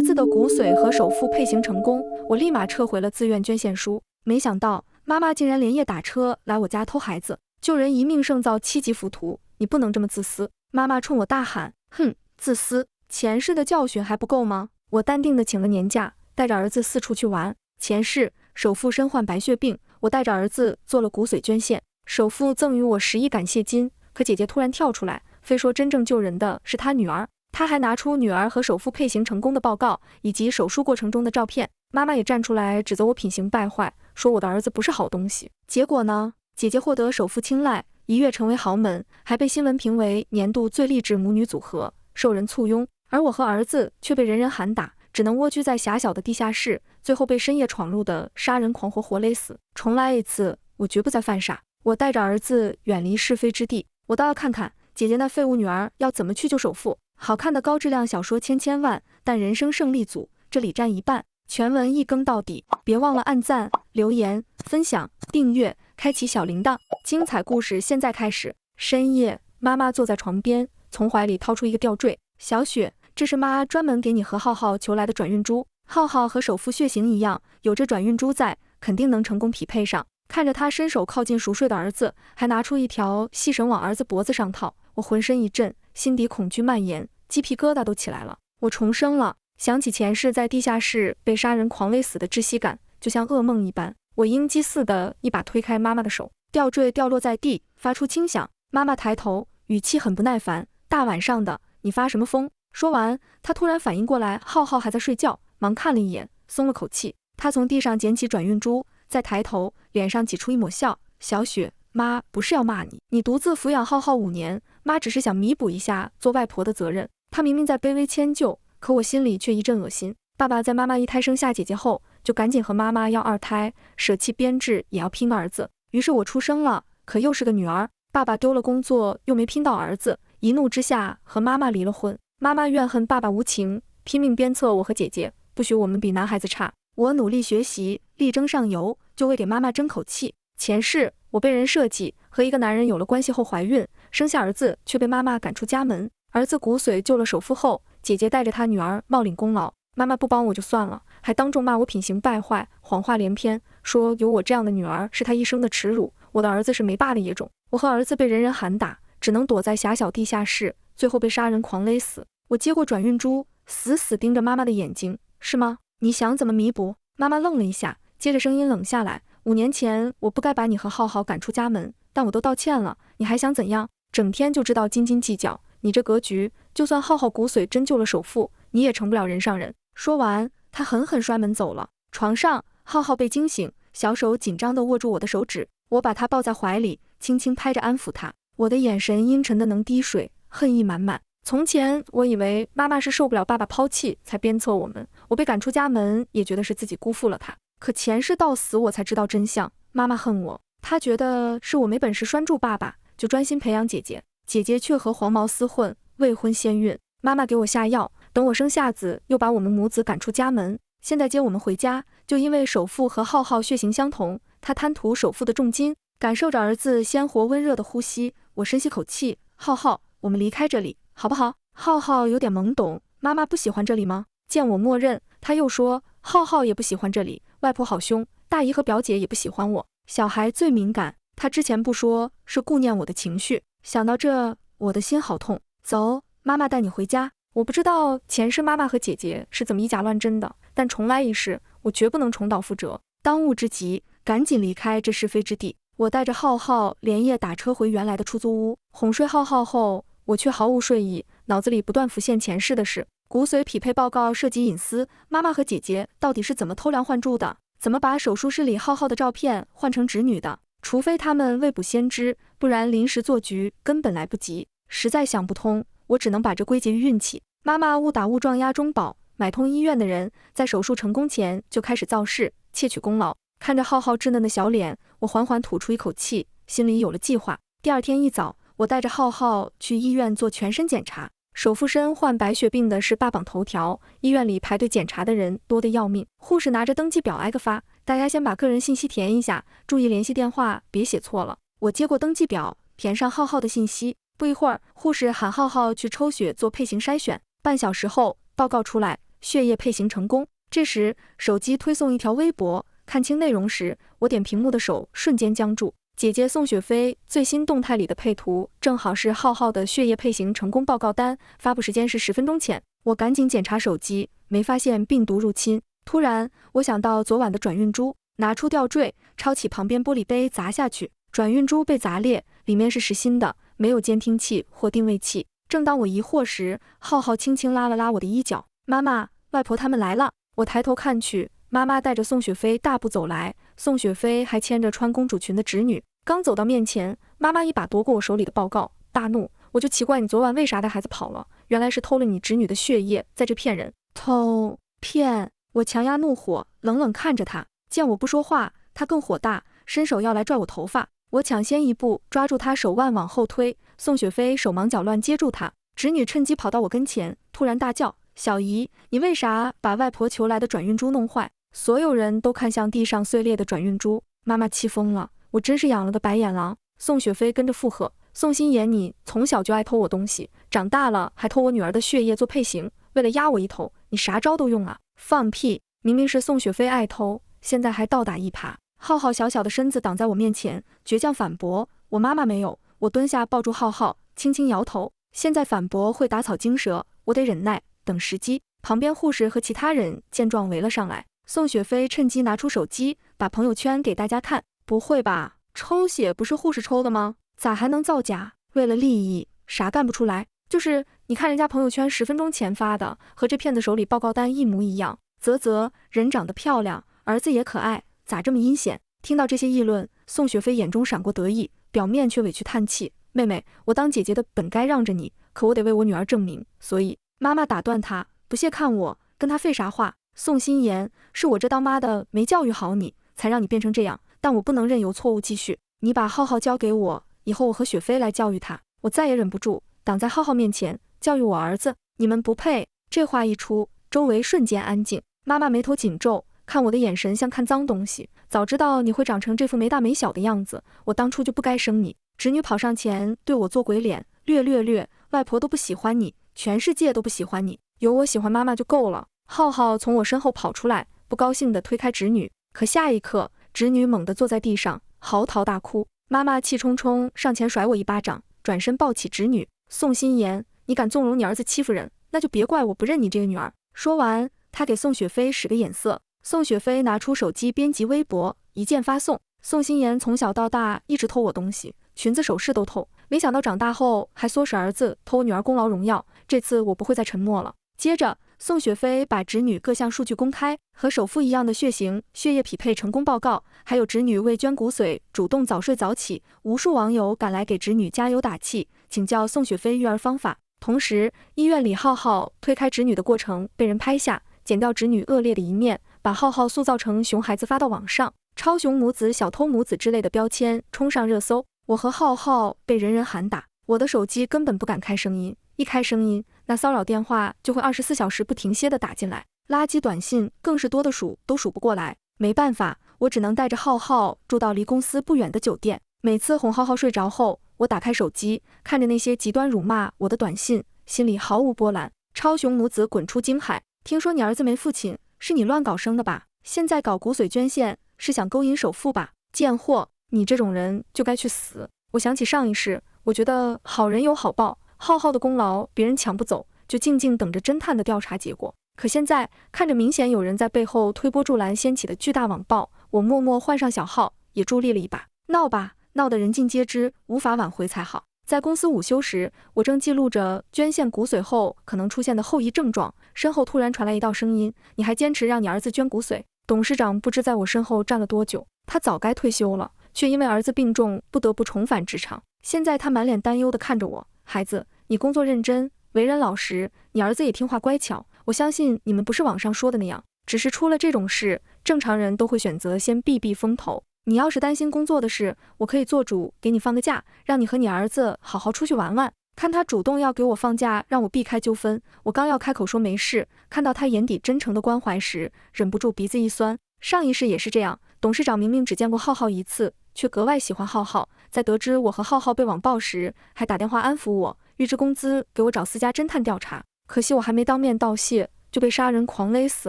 儿子的骨髓和首腹配型成功，我立马撤回了自愿捐献书。没想到妈妈竟然连夜打车来我家偷孩子，救人一命胜造七级浮屠，你不能这么自私！妈妈冲我大喊：哼，自私！前世的教训还不够吗？我淡定地请了年假，带着儿子四处去玩。前世首富身患白血病，我带着儿子做了骨髓捐献，首富赠予我10亿感谢金。可姐姐突然跳出来，非说真正救人的是她女儿。她还拿出女儿和首富配型成功的报告，以及手术过程中的照片。妈妈也站出来指责我品行败坏，说我的儿子不是好东西。结果呢，姐姐获得首富青睐，一跃成为豪门，还被新闻评为年度最励志母女组合，受人簇拥。而我和儿子却被人人喊打，只能蜗居在狭小的地下室，最后被深夜闯入的杀人狂活勒死。重来一次，我绝不再犯傻。我带着儿子远离是非之地，我倒要看看姐姐那废物女儿要怎么去救首富。好看的高质量小说千万，但人生胜利组这里占一半。全文一更到底，别忘了按赞、留言、分享、订阅，开启小铃铛。精彩故事现在开始。深夜，妈妈坐在床边，从怀里掏出一个吊坠。小雪，这是妈专门给你和浩浩求来的转运珠。浩浩和首富血型一样，有着转运珠在，肯定能成功匹配上。看着他伸手靠近熟睡的儿子，还拿出一条细绳往儿子脖子上套，我浑身一震，心底恐惧蔓延，鸡皮疙瘩都起来了。我重生了，想起前世在地下室被杀人狂勒死的窒息感，就像噩梦一般。我鹰击似的一把推开妈妈的手，吊坠掉落在地，发出轻响。妈妈抬头，语气很不耐烦：大晚上的，你发什么疯？说完，她突然反应过来，浩浩还在睡觉，忙看了一眼，松了口气。她从地上捡起转运珠，再抬头，脸上挤出一抹笑：小雪，妈不是要骂你，你独自抚养浩浩5年，妈只是想弥补一下做外婆的责任。她明明在卑微迁就，可我心里却一阵恶心。爸爸在妈妈一胎生下姐姐后，就赶紧和妈妈要2胎，舍弃编制也要拼儿子。于是我出生了，可又是个女儿。爸爸丢了工作，又没拼到儿子，一怒之下和妈妈离了婚。妈妈怨恨爸爸无情，拼命鞭策我和姐姐，不许我们比男孩子差。我努力学习，力争上游，就为给妈妈争口气。前世我被人设计，和一个男人有了关系后怀孕，生下儿子却被妈妈赶出家门。儿子骨髓救了首富后，姐姐带着她女儿冒领功劳。妈妈不帮我就算了，还当众骂我品行败坏，谎话连篇，说有我这样的女儿是她一生的耻辱，我的儿子是没爸的野种。我和儿子被人人喊打，只能躲在狭小地下室，最后被杀人狂勒死。我接过转运珠，死死盯着妈妈的眼睛：是吗？你想怎么弥补？妈妈愣了一下，接着声音冷下来：5年前我不该把你和浩浩赶出家门，但我都道歉了，你还想怎样？整天就知道斤斤计较，你这格局，就算浩浩骨髓真救了首富，你也成不了人上人。说完，他狠狠摔门走了。床上，浩浩被惊醒，小手紧张地握住我的手指，我把他抱在怀里，轻轻拍着安抚他。我的眼神阴沉的能滴水，恨意满满。从前我以为妈妈是受不了爸爸抛弃才鞭策我们，我被赶出家门也觉得是自己辜负了她。可前世到死我才知道真相，妈妈恨我，她觉得是我没本事拴住爸爸，就专心培养姐姐，姐姐却和黄毛厮混，未婚先孕。妈妈给我下药，等我生下子又把我们母子赶出家门。现在接我们回家，就因为首富和浩浩血型相同，他贪图首富的重金。感受着儿子鲜活温热的呼吸，我深吸口气：浩浩，我们离开这里好不好？浩浩有点懵懂，妈妈不喜欢这里吗？见我默认，他又说：浩浩也不喜欢这里，外婆好凶，大姨和表姐也不喜欢我。小孩最敏感，他之前不说是顾念我的情绪，想到这，我的心好痛。走，妈妈带你回家。我不知道前世妈妈和姐姐是怎么以假乱真的，但重来一世，我绝不能重蹈覆辙。当务之急，赶紧离开这是非之地。我带着浩浩连夜打车回原来的出租屋，哄睡浩浩后，我却毫无睡意，脑子里不断浮现前世的事。骨髓匹配报告涉及隐私，妈妈和姐姐到底是怎么偷梁换柱的？怎么把手术室里浩浩的照片换成侄女的？除非他们未卜先知，不然临时做局根本来不及。实在想不通，我只能把这归结于运气。妈妈误打误撞押中保，买通医院的人，在手术成功前就开始造势，窃取功劳。看着浩浩稚嫩的小脸，我缓缓吐出一口气，心里有了计划。第二天一早，我带着浩浩去医院做全身检查。首富身患白血病的是霸榜头条，医院里排队检查的人多得要命。护士拿着登记表挨个发，大家先把个人信息填一下，注意联系电话别写错了。我接过登记表，填上浩浩的信息。不一会儿，护士喊浩浩去抽血做配型筛选。半小时后，报告出来，血液配型成功。这时，手机推送一条微博，看清内容时，我点屏幕的手瞬间僵住。姐姐宋雪飞最新动态里的配图，正好是浩浩的血液配型成功报告单，发布时间是10分钟前。我赶紧检查手机，没发现病毒入侵。突然，我想到昨晚的转运珠，拿出吊坠，抄起旁边玻璃杯砸下去，转运珠被砸裂，里面是实心的，没有监听器或定位器。正当我疑惑时，浩浩轻轻拉了拉我的衣角，妈妈，外婆他们来了。我抬头看去，妈妈带着宋雪飞大步走来，宋雪飞还牵着穿公主裙的侄女。刚走到面前，妈妈一把夺过我手里的报告，大怒，我就奇怪你昨晚为啥带孩子跑了，原来是偷了你侄女的血液，在这骗人。偷骗！我强压怒火，冷冷看着他，见我不说话，他更火大，伸手要来拽我头发，我抢先一步抓住他手腕往后推，宋雪飞手忙脚乱接住他，侄女趁机跑到我跟前，突然大叫，小姨，你为啥把外婆求来的转运珠弄坏？所有人都看向地上碎裂的转运珠，妈妈气疯了，我真是养了个白眼狼。宋雪飞跟着附和，宋心妍，你从小就爱偷我东西，长大了还偷我女儿的血液做配型，为了压我一头，你啥招都用啊？放屁，明明是宋雪飞爱偷，现在还倒打一耙。浩浩小小的身子挡在我面前，倔强反驳，我妈妈没有。我蹲下抱住浩浩，轻轻摇头，现在反驳会打草惊蛇，我得忍耐，等时机。旁边护士和其他人见状围了上来，宋雪飞趁机拿出手机，把朋友圈给大家看。不会吧，抽血不是护士抽的吗？咋还能造假？为了利益，啥干不出来？就是你看人家朋友圈10分钟前发的，和这骗子手里报告单一模一样。啧啧，人长得漂亮，儿子也可爱，咋这么阴险？听到这些议论，宋雪飞眼中闪过得意，表面却委屈叹气。妹妹，我当姐姐的本该让着你，可我得为我女儿证明，所以妈妈打断她，不屑看我，跟她废啥话？宋心妍，是我这当妈的没教育好你，才让你变成这样，但我不能任由错误继续。你把浩浩交给我，以后我和雪飞来教育他。我再也忍不住，挡在浩浩面前，教育我儿子，你们不配。这话一出，周围瞬间安静。妈妈眉头紧皱，看我的眼神像看脏东西。早知道你会长成这副没大没小的样子，我当初就不该生你。侄女跑上前对我做鬼脸，略，外婆都不喜欢你，全世界都不喜欢你，有我喜欢妈妈就够了。浩浩从我身后跑出来，不高兴地推开侄女，可下一刻，侄女猛地坐在地上，嚎啕大哭。妈妈气冲冲上前甩我一巴掌，转身抱起侄女。宋心妍，你敢纵容你儿子欺负人，那就别怪我不认你这个女儿。说完，她给宋雪飞使个眼色。宋雪飞拿出手机编辑微博，一键发送。宋心妍从小到大一直偷我东西，裙子首饰都偷，没想到长大后还唆使儿子偷我女儿功劳荣耀，这次我不会再沉默了。接着，宋雪飞把侄女各项数据公开，和首富一样的血型、血液匹配成功报告，还有侄女为捐骨髓主动早睡早起，无数网友赶来给侄女加油打气，请教宋雪飞育儿方法。同时，医院里浩浩推开侄女的过程被人拍下，剪掉侄女恶劣的一面，把浩浩塑造成熊孩子发到网上，超熊母子、小偷母子之类的标签冲上热搜。我和浩浩被人人喊打，我的手机根本不敢开声音，一开声音，那骚扰电话就会24小时不停歇地打进来，垃圾短信更是多的数都数不过来。没办法，我只能带着浩浩住到离公司不远的酒店。每次哄浩浩睡着后，我打开手机，看着那些极端辱骂我的短信，心里毫无波澜。超熊母子滚出惊海，听说你儿子没父亲，是你乱搞生的吧？现在搞骨髓捐献，是想勾引首富吧？贱货，你这种人就该去死。我想起上一世，我觉得好人有好报，浩浩的功劳别人抢不走，就静静等着侦探的调查结果。可现在看着明显有人在背后推波助澜掀起的巨大网暴，我默默换上小号，也助力了一把。闹吧，闹得人尽皆知，无法挽回才好。在公司午休时，我正记录着捐献骨髓后可能出现的后遗症状，身后突然传来一道声音：你还坚持让你儿子捐骨髓？董事长不知在我身后站了多久，他早该退休了，却因为儿子病重不得不重返职场。现在他满脸担忧地看着我，孩子，你工作认真，为人老实，你儿子也听话乖巧，我相信你们不是网上说的那样，只是出了这种事，正常人都会选择先避避风头。你要是担心工作的事，我可以做主给你放个假，让你和你儿子好好出去玩玩。看他主动要给我放假，让我避开纠纷，我刚要开口说没事，看到他眼底真诚的关怀时，忍不住鼻子一酸。上一世也是这样，董事长明明只见过浩浩一次，却格外喜欢浩浩，在得知我和浩浩被网暴时，还打电话安抚我，预支工资给我找私家侦探调查。可惜我还没当面道谢，就被杀人狂勒死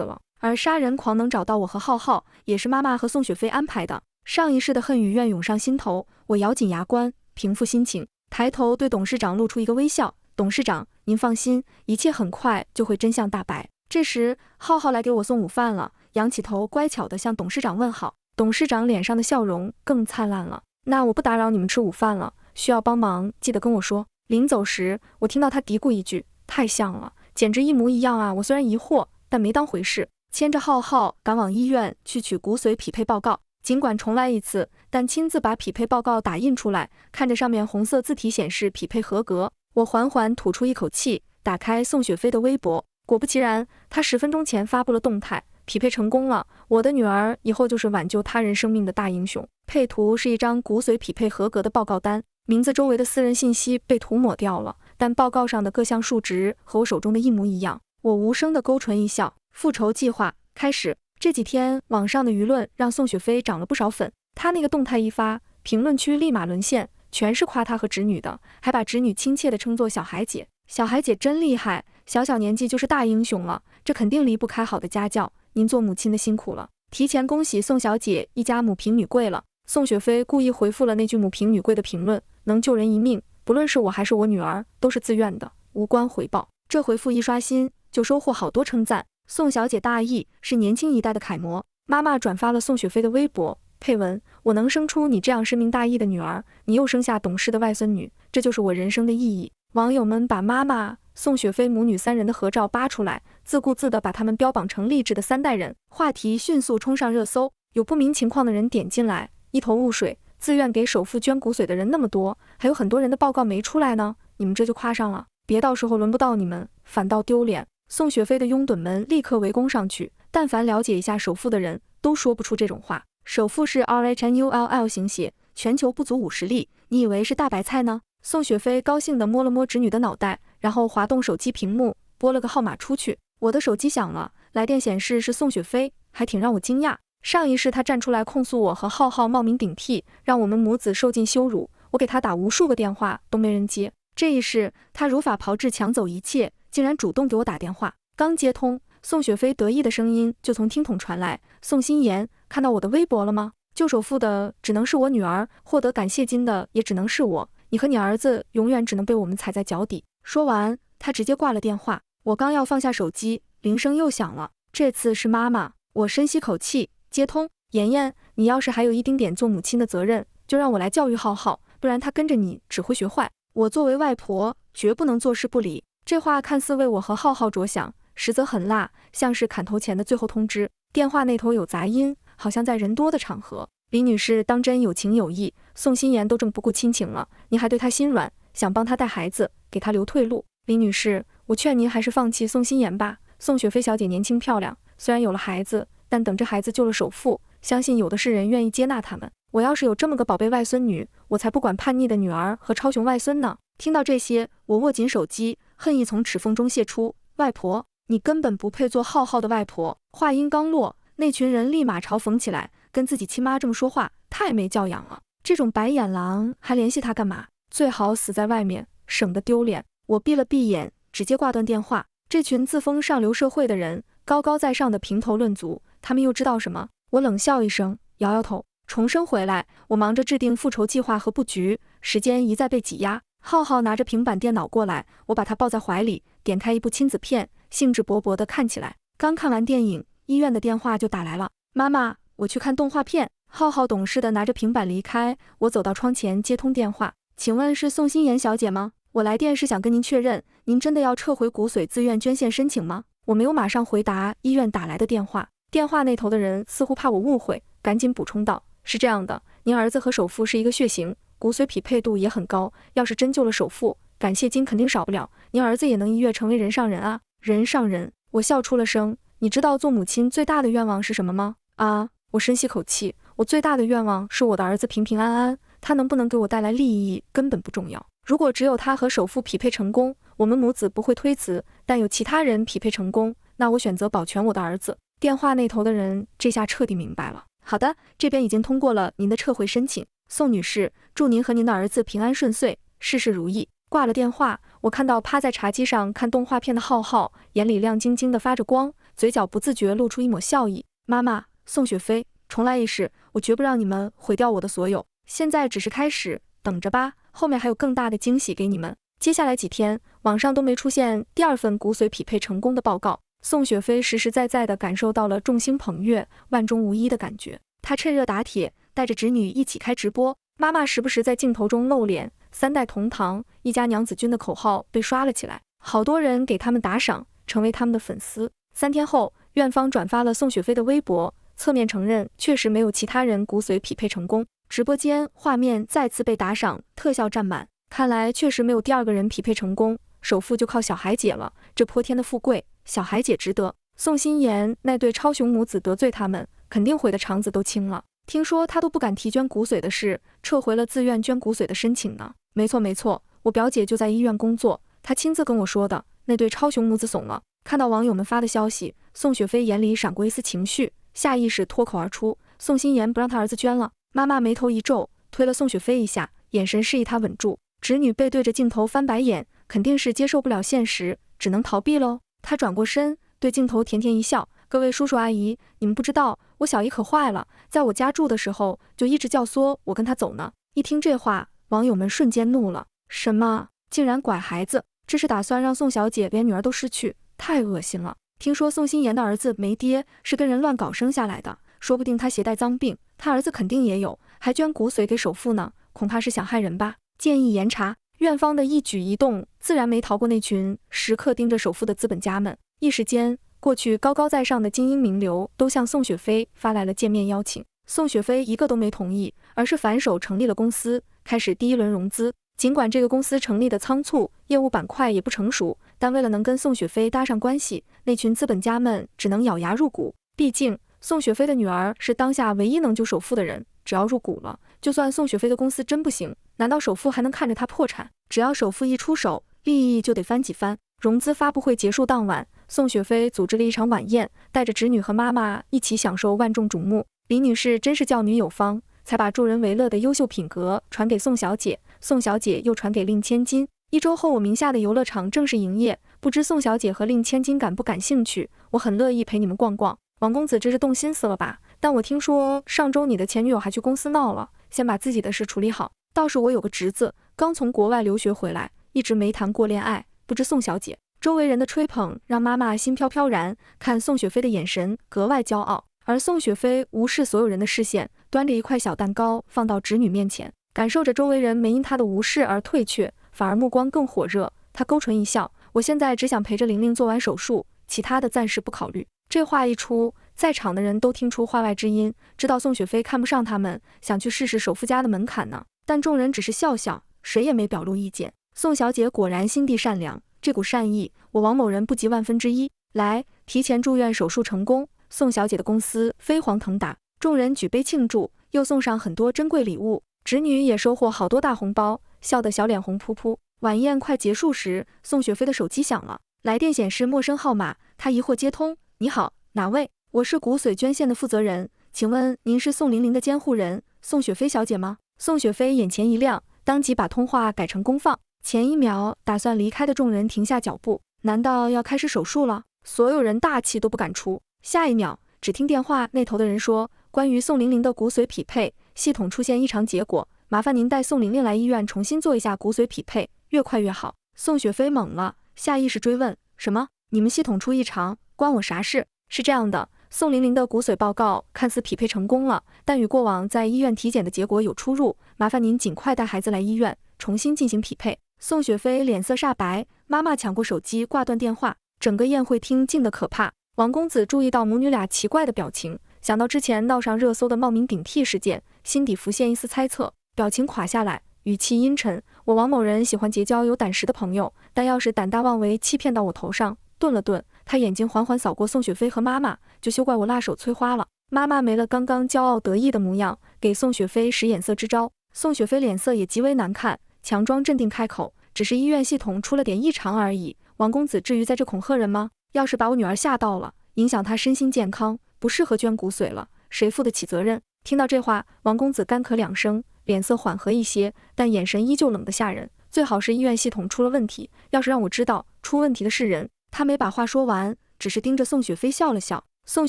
了。而杀人狂能找到我和浩浩，也是妈妈和宋雪飞安排的。上一世的恨与怨涌上心头，我咬紧牙关，平复心情，抬头对董事长露出一个微笑。董事长，您放心，一切很快就会真相大白。这时，浩浩来给我送午饭了，仰起头，乖巧地向董事长问好。董事长脸上的笑容更灿烂了。那我不打扰你们吃午饭了，需要帮忙记得跟我说。临走时，我听到他嘀咕一句：太像了，简直一模一样啊！我虽然疑惑，但没当回事，牵着浩浩赶往医院去取骨髓匹配报告。尽管重来一次，但亲自把匹配报告打印出来，看着上面红色字体显示匹配合格，我缓缓吐出一口气，打开宋雪飞的微博。果不其然，他10分钟前发布了动态，匹配成功了，我的女儿以后就是挽救他人生命的大英雄。配图是一张骨髓匹配合格的报告单，名字周围的私人信息被涂抹掉了，但报告上的各项数值和我手中的一模一样。我无声的勾唇一笑，复仇计划开始。这几天网上的舆论让宋雪飞涨了不少粉，他那个动态一发，评论区立马沦陷，全是夸他和侄女的，还把侄女亲切地称作小孩姐。小孩姐真厉害，小年纪就是大英雄了，这肯定离不开好的家教，您做母亲的辛苦了。提前恭喜宋小姐一家母凭女贵了。宋雪飞故意回复了那句母凭女贵的评论，能救人一命，不论是我还是我女儿，都是自愿的，无关回报。这回复一刷新，就收获好多称赞。宋小姐大义，是年轻一代的楷模。妈妈转发了宋雪飞的微博，配文：我能生出你这样深明大义的女儿，你又生下懂事的外孙女，这就是我人生的意义。网友们把妈妈、宋雪飞母女3人的合照扒出来，自顾自地把他们标榜成励志的3代人，话题迅速冲上热搜。有不明情况的人点进来，一头雾水，自愿给首富捐骨髓的人那么多，还有很多人的报告没出来呢，你们这就夸上了，别到时候轮不到你们，反倒丢脸。宋雪飞的拥趸们立刻围攻上去，但凡了解一下首富的人都说不出这种话。首富是 RHNULL 型血，全球不足50例，你以为是大白菜呢？宋雪飞高兴地摸了摸侄女的脑袋，然后滑动手机屏幕，拨了个号码出去。我的手机响了，来电显示是宋雪飞，还挺让我惊讶。上一世他站出来控诉我和浩浩冒名顶替，让我们母子受尽羞辱，我给他打无数个电话都没人接。这一世他如法炮制抢走一切，竟然主动给我打电话。刚接通，宋雪飞得意的声音就从听筒传来：宋心妍，看到我的微博了吗？救首富的只能是我女儿，获得感谢金的也只能是我，你和你儿子永远只能被我们踩在脚底。说完，他直接挂了电话。我刚要放下手机，铃声又响了，这次是妈妈。我深吸口气，接通：妍妍，你要是还有一丁点做母亲的责任，就让我来教育浩浩，不然他跟着你只会学坏。我作为外婆，绝不能坐视不理。这话看似为我和浩浩着想，实则很辣，像是砍头前的最后通知。电话那头有杂音，好像在人多的场合。李女士当真有情有义，宋心妍都这么不顾亲情了，您还对她心软，想帮她带孩子，给她留退路。李女士，我劝您还是放弃宋心妍吧。宋雪飞小姐年轻漂亮，虽然有了孩子，但等着孩子救了首富，相信有的是人愿意接纳他们。我要是有这么个宝贝外孙女，我才不管叛逆的女儿和超雄外孙呢。听到这些，我握紧手机，恨意从齿缝中泄出。外婆，你根本不配做浩浩的外婆。话音刚落，那群人立马嘲讽起来，跟自己亲妈这么说话，太没教养了。这种白眼狼还联系他干嘛？最好死在外面，省得丢脸。我闭了闭眼，直接挂断电话。这群自封上流社会的人，高高在上的评头论足，他们又知道什么？我冷笑一声，摇摇头。重生回来，我忙着制定复仇计划和布局，时间一再被挤压。浩浩拿着平板电脑过来，我把他抱在怀里，点开一部亲子片，兴致勃勃地看起来。刚看完电影，医院的电话就打来了。妈妈，我去看动画片。浩浩懂事地拿着平板离开，我走到窗前接通电话。请问是宋心妍小姐吗？我来电是想跟您确认，您真的要撤回骨髓自愿捐献申请吗？我没有马上回答医院打来的电话。电话那头的人似乎怕我误会，赶紧补充道：是这样的，您儿子和首富是一个血型，骨髓匹配度也很高，要是真救了首富，感谢金肯定少不了，您儿子也能一跃成为人上人啊。人上人，我笑出了声。你知道做母亲最大的愿望是什么吗？啊，我深吸口气，我最大的愿望是我的儿子平平安安，他能不能给我带来利益根本不重要。如果只有他和首富匹配成功，我们母子不会推辞，但有其他人匹配成功，那我选择保全我的儿子。电话那头的人这下彻底明白了。好的，这边已经通过了您的撤回申请，宋女士，祝您和您的儿子平安顺遂，事事如意。挂了电话，我看到趴在茶几上看动画片的浩浩，眼里亮晶晶的发着光，嘴角不自觉露出一抹笑意。妈妈，宋雪飞，重来一世，我绝不让你们毁掉我的所有。现在只是开始，等着吧，后面还有更大的惊喜给你们。接下来几天，网上都没出现第二份骨髓匹配成功的报告。宋雪飞实实在在地感受到了众星捧月、万中无一的感觉。她趁热打铁，带着侄女一起开直播，妈妈时不时在镜头中露脸，三代同堂，一家娘子军的口号被刷了起来，好多人给他们打赏，成为他们的粉丝。3天后，院方转发了宋雪飞的微博，侧面承认确实没有其他人骨髓匹配成功。直播间画面再次被打赏，特效占满，看来确实没有第二个人匹配成功，首富就靠小海姐了。这泼天的富贵，小海姐值得。宋心妍那对超雄母子得罪他们，肯定毁的肠子都青了。听说她都不敢提捐骨髓的事，撤回了自愿捐骨髓的申请呢。没错，我表姐就在医院工作，她亲自跟我说的。那对超雄母子怂了。看到网友们发的消息，宋雪飞眼里闪过一丝情绪，下意识脱口而出：宋心妍不让她儿子捐了。妈妈眉头一皱，推了宋雪飞一下，眼神示意她稳住。侄女背对着镜头翻白眼，肯定是接受不了现实，只能逃避喽。她转过身，对镜头甜甜一笑：各位叔叔阿姨，你们不知道，我小姨可坏了，在我家住的时候就一直教唆我跟她走呢。一听这话，网友们瞬间怒了：什么？竟然拐孩子？这是打算让宋小姐连女儿都失去？太恶心了！听说宋心妍的儿子没爹，是跟人乱搞生下来的，说不定他携带脏病，他儿子肯定也有，还捐骨髓给首富呢，恐怕是想害人吧？建议严查。院方的一举一动自然没逃过那群时刻盯着首富的资本家们。一时间，过去高高在上的精英名流都向宋雪飞发来了见面邀请，宋雪飞一个都没同意，而是反手成立了公司，开始第一轮融资。尽管这个公司成立的仓促，业务板块也不成熟，但为了能跟宋雪飞搭上关系，那群资本家们只能咬牙入股。毕竟宋雪飞的女儿是当下唯一能救首富的人，只要入股了，就算宋雪飞的公司真不行，难道首富还能看着他破产？只要首富一出手，利益就得翻几番。融资发布会结束当晚，宋雪飞组织了一场晚宴，带着侄女和妈妈一起享受万众瞩目。李女士真是教女有方，才把助人为乐的优秀品格传给宋小姐，宋小姐又传给令千金。1周后，我名下的游乐场正式营业，不知宋小姐和令千金感不感兴趣？我很乐意陪你们逛逛。王公子这是动心思了吧？但我听说上周你的前女友还去公司闹了，先把自己的事处理好。倒是我有个侄子，刚从国外留学回来，一直没谈过恋爱，不知宋小姐。周围人的吹捧让妈妈心飘飘然，看宋雪飞的眼神格外骄傲。而宋雪飞无视所有人的视线，端着一块小蛋糕放到侄女面前，感受着周围人没因她的无视而退却，反而目光更火热。她勾唇一笑：我现在只想陪着玲玲做完手术，其他的暂时不考虑。这话一出，在场的人都听出话外之音，知道宋雪飞看不上他们，想去试试首富家的门槛呢。但众人只是笑笑，谁也没表露意见。宋小姐果然心地善良，这股善意，我王某人不及1/1000。来，提前祝愿手术成功。宋小姐的公司飞黄腾达，众人举杯庆祝，又送上很多珍贵礼物，侄女也收获好多大红包，笑得小脸红扑扑。晚宴快结束时，宋雪飞的手机响了，来电显示陌生号码，她疑惑接通：你好，哪位？我是骨髓捐献的负责人，请问您是宋玲玲的监护人宋雪飞小姐吗？宋雪飞眼前一亮，当即把通话改成公放。前一秒打算离开的众人停下脚步，难道要开始手术了？所有人大气都不敢出。下一秒，只听电话那头的人说：关于宋玲玲的骨髓匹配系统出现异常结果，麻烦您带宋玲玲来医院重新做一下骨髓匹配，越快越好。宋雪飞懵了，下意识追问：什么？你们系统出异常，关我啥事？是这样的，宋玲玲的骨髓报告看似匹配成功了，但与过往在医院体检的结果有出入，麻烦您尽快带孩子来医院重新进行匹配。宋雪飞脸色煞白，妈妈抢过手机挂断电话。整个宴会厅静得可怕。王公子注意到母女俩奇怪的表情，想到之前闹上热搜的冒名顶替事件，心底浮现一丝猜测，表情垮下来，语气阴沉：我王某人喜欢结交有胆识的朋友，但要是胆大妄为欺骗到我头上。顿了顿，他眼睛缓缓扫过宋雪飞和妈妈，就休怪我辣手摧花了。妈妈没了刚刚骄傲得意的模样，给宋雪飞使眼色支招。宋雪飞脸色也极为难看，强装镇定开口：只是医院系统出了点异常而已，王公子至于在这恐吓人吗？要是把我女儿吓到了，影响她身心健康，不适合捐骨髓了，谁负得起责任？听到这话，王公子干咳2声，脸色缓和一些，但眼神依旧冷得吓人。最好是医院系统出了问题，要是让我知道出问题的是人。他没把话说完，只是盯着宋雪飞笑了笑。宋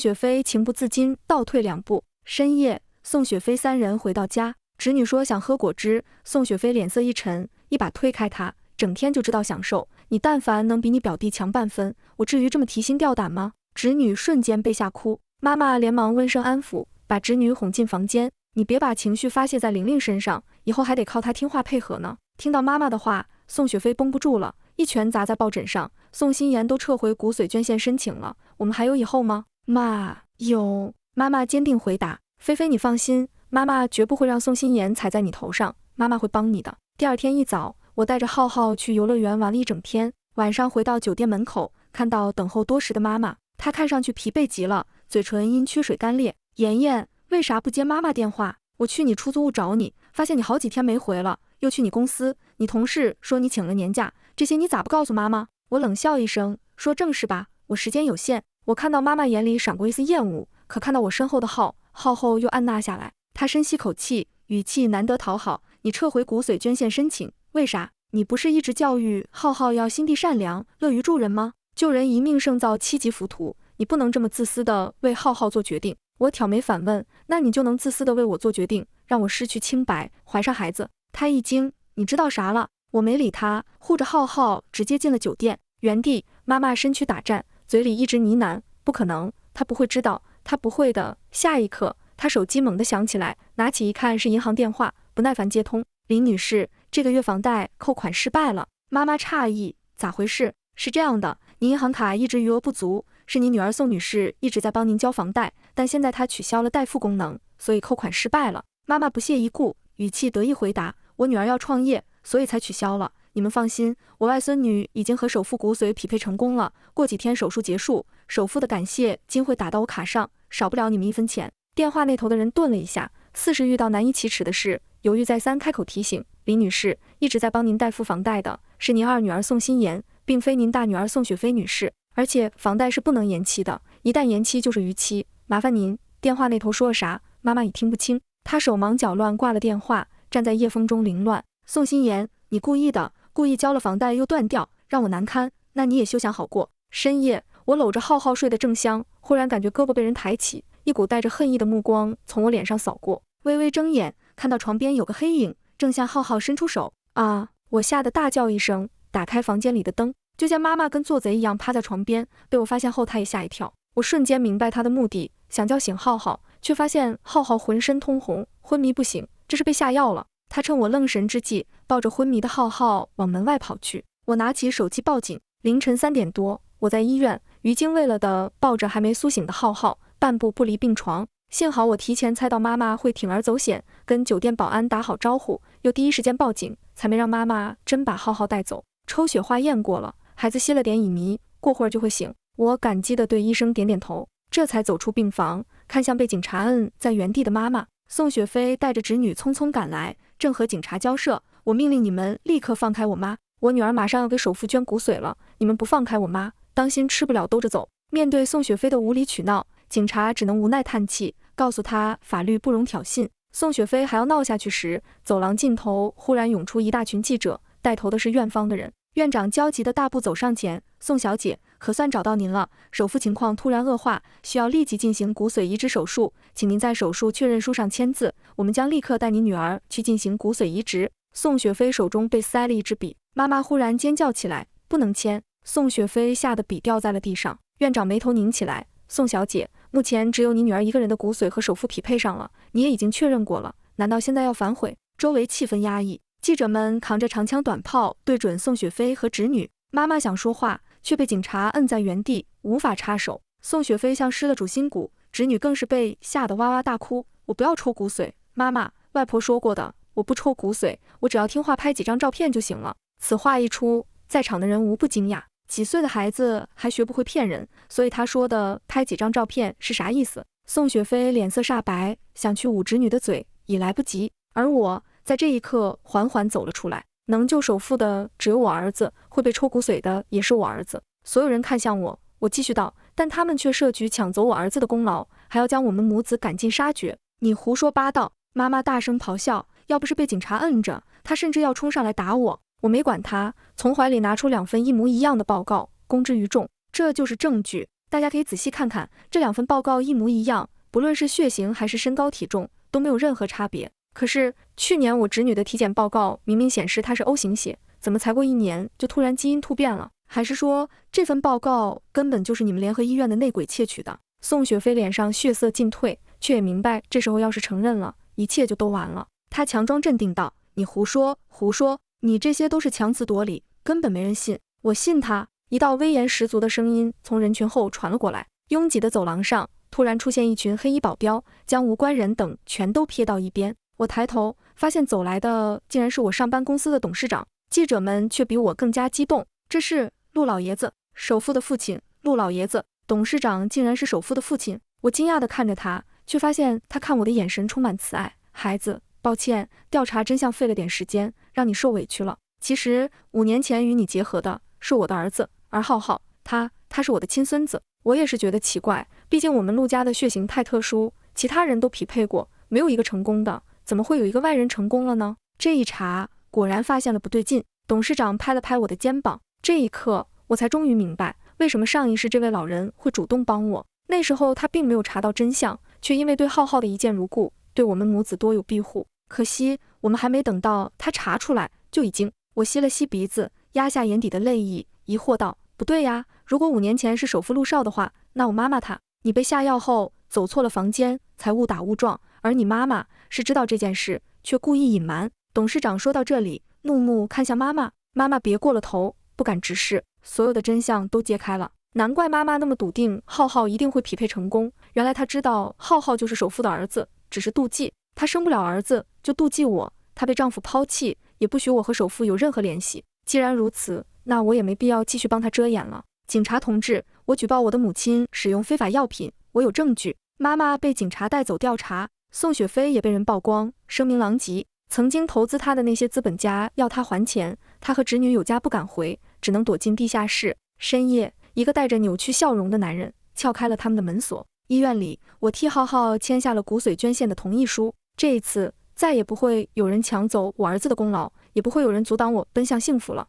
雪飞情不自禁倒退2步。深夜，宋雪飞3人回到家，侄女说想喝果汁，宋雪飞脸色一沉，一把推开她，整天就知道享受，你但凡能比你表弟强半分，我至于这么提心吊胆吗？侄女瞬间被吓哭，妈妈连忙温声安抚，把侄女哄进房间，你别把情绪发泄在玲玲身上，以后还得靠她听话配合呢。听到妈妈的话，宋雪飞绷不住了，一拳砸在抱枕上。宋心妍都撤回骨髓捐献申请了，我们还有以后吗？妈，有。妈妈坚定回答。菲菲你放心，妈妈绝不会让宋心妍踩在你头上，妈妈会帮你的。第二天一早，我带着浩浩去游乐园玩了一整天，晚上回到酒店门口，看到等候多时的妈妈，她看上去疲惫极了，嘴唇因缺水干裂。妍妍，为啥不接妈妈电话？我去你出租屋找你，发现你好几天没回了，又去你公司，你同事说你请了年假，这些你咋不告诉妈妈？我冷笑一声，说正事吧，我时间有限。我看到妈妈眼里闪过一丝厌恶，可看到我身后的浩后又按捺下来。她深吸口气，语气难得讨好，你撤回骨髓捐献申请，为啥？你不是一直教育浩要心地善良，乐于助人吗？救人一命胜造7级浮屠，你不能这么自私的为浩做决定。我挑眉反问，那你就能自私的为我做决定，让我失去清白，怀上孩子？他一惊，你知道啥了？我没理他，护着浩直接进了酒店。原地，妈妈身躯打颤，嘴里一直呢喃，不可能，他不会知道，他不会的。下一刻，他手机猛地响起来，拿起一看是银行电话，不耐烦接通。林女士，这个月房贷扣款失败了。妈妈诧异，咋回事？是这样的，您银行卡一直余额不足，是您女儿宋女士一直在帮您交房贷，但现在她取消了代付功能，所以扣款失败了。妈妈不屑一顾，语气得意回答，我女儿要创业，所以才取消了。你们放心，我外孙女已经和首付骨髓匹配成功了，过几天手术结束，首付的感谢金会打到我卡上，少不了你们1分钱。电话那头的人顿了一下，似是遇到难以启齿的事，犹豫再三，开口提醒，林女士，一直在帮您代付房贷的是您二女儿宋心妍，并非您大女儿宋雪飞女士，而且房贷是不能延期的，一旦延期就是逾期，麻烦您。电话那头说了啥，妈妈已听不清，她手忙脚乱挂了电话，站在夜风中凌乱。宋心妍，你故意的，故意交了房贷又断掉，让我难堪，那你也休想好过。深夜，我搂着浩睡得正香，忽然感觉胳膊被人抬起，一股带着恨意的目光从我脸上扫过，微微睁眼，看到床边有个黑影，正向浩伸出手。啊！我吓得大叫一声，打开房间里的灯，就见妈妈跟做贼一样趴在床边，被我发现后她也吓一跳。我瞬间明白她的目的，想叫醒浩，却发现浩浑身通红，昏迷不醒，这是被下药了。他趁我愣神之际，抱着昏迷的浩往门外跑去。我拿起手机报警。凌晨3点多，我在医院，于精未了的抱着还没苏醒的浩，半步不离病床。幸好我提前猜到妈妈会铤而走险，跟酒店保安打好招呼，又第一时间报警，才没让妈妈真把浩带走。抽血化验过了，孩子吸了点乙醚，过会儿就会醒。我感激地对医生点点头，这才走出病房，看向被警察摁在原地的妈妈。宋雪飞带着侄女匆匆赶来，正和警察交涉。我命令你们立刻放开我妈，我女儿马上要给首富捐骨髓了，你们不放开我妈，当心吃不了兜着走。面对宋雪飞的无理取闹，警察只能无奈叹气，告诉他法律不容挑衅。宋雪飞还要闹下去时，走廊尽头忽然涌出一大群记者，带头的是院方的人。院长焦急地大步走上前，宋小姐，可算找到您了，首富情况突然恶化，需要立即进行骨髓移植手术，请您在手术确认书上签字，我们将立刻带您女儿去进行骨髓移植。宋雪飞手中被塞了一支笔，妈妈忽然尖叫起来，不能签。宋雪飞吓得笔掉在了地上。院长眉头拧起来，宋小姐，目前只有你女儿一个人的骨髓和首付匹配上了，你也已经确认过了，难道现在要反悔？周围气氛压抑，记者们扛着长枪短炮对准宋雪飞和侄女。妈妈想说话，却被警察摁在原地，无法插手。宋雪飞像失了主心骨，侄女更是被吓得哇哇大哭。我不要抽骨髓，妈妈，外婆说过的，我不抽骨髓，我只要听话拍几张照片就行了。此话一出，在场的人无不惊讶，几岁的孩子还学不会骗人，所以他说的拍几张照片是啥意思？宋雪飞脸色煞白，想去捂侄女的嘴，已来不及。而我在这一刻缓缓走了出来，能救首富的只有我儿子，会被抽骨髓的也是我儿子。所有人看向我，我继续道，但他们却设局抢走我儿子的功劳，还要将我们母子赶尽杀绝。你胡说八道！妈妈大声咆哮，要不是被警察摁着，她甚至要冲上来打我。我没管他，从怀里拿出2份一模一样的报告，公之于众。这就是证据，大家可以仔细看看，这2份报告一模一样，不论是血型还是身高体重，都没有任何差别。可是去年我侄女的体检报告明明显示她是 O 型血，怎么才过1年就突然基因突变了？还是说这份报告根本就是你们联合医院的内鬼窃取的？宋雪飞脸上血色尽退，却也明白这时候要是承认了，一切就都完了。他强装镇定道：你胡说，胡说，你这些都是强词夺理，根本没人信。我信他。一道威严十足的声音从人群后传了过来。拥挤的走廊上突然出现一群黑衣保镖，将无关人等全都撇到一边。我抬头发现走来的竟然是我上班公司的董事长，记者们却比我更加激动。这是陆老爷子，首富的父亲。陆老爷子，董事长竟然是首富的父亲。我惊讶地看着他，却发现他看我的眼神充满慈爱。孩子，抱歉，调查真相费了点时间，让你受委屈了。其实5年前与你结合的是我的儿子，而浩浩，他是我的亲孙子。我也是觉得奇怪，毕竟我们陆家的血型太特殊，其他人都匹配过，没有一个成功的，怎么会有一个外人成功了呢？这一查，果然发现了不对劲。董事长拍了拍我的肩膀，这一刻我才终于明白，为什么上一世这位老人会主动帮我。那时候他并没有查到真相，却因为对浩浩的一见如故，对我们母子多有庇护。可惜我们还没等到他查出来，就已经……我吸了吸鼻子，压下眼底的泪意，疑惑道：不对呀，如果5年前是首富陆少的话，那我妈妈你被下药后走错了房间，才误打误撞，而你妈妈是知道这件事，却故意隐瞒。董事长说到这里，怒目看向妈妈，妈妈别过了头，不敢直视，所有的真相都揭开了。难怪妈妈那么笃定浩浩一定会匹配成功，原来她知道浩浩就是首富的儿子，只是妒忌，她生不了儿子就妒忌我，她被丈夫抛弃，也不许我和首富有任何联系。既然如此，那我也没必要继续帮她遮掩了。警察同志，我举报我的母亲使用非法药品，我有证据。妈妈被警察带走调查，宋雪飞也被人曝光，声名狼藉。曾经投资他的那些资本家要他还钱，他和侄女有家不敢回，只能躲进地下室。深夜，一个带着扭曲笑容的男人撬开了他们的门锁。医院里，我替浩浩签下了骨髓捐献的同意书。这一次，再也不会有人抢走我儿子的功劳，也不会有人阻挡我奔向幸福了。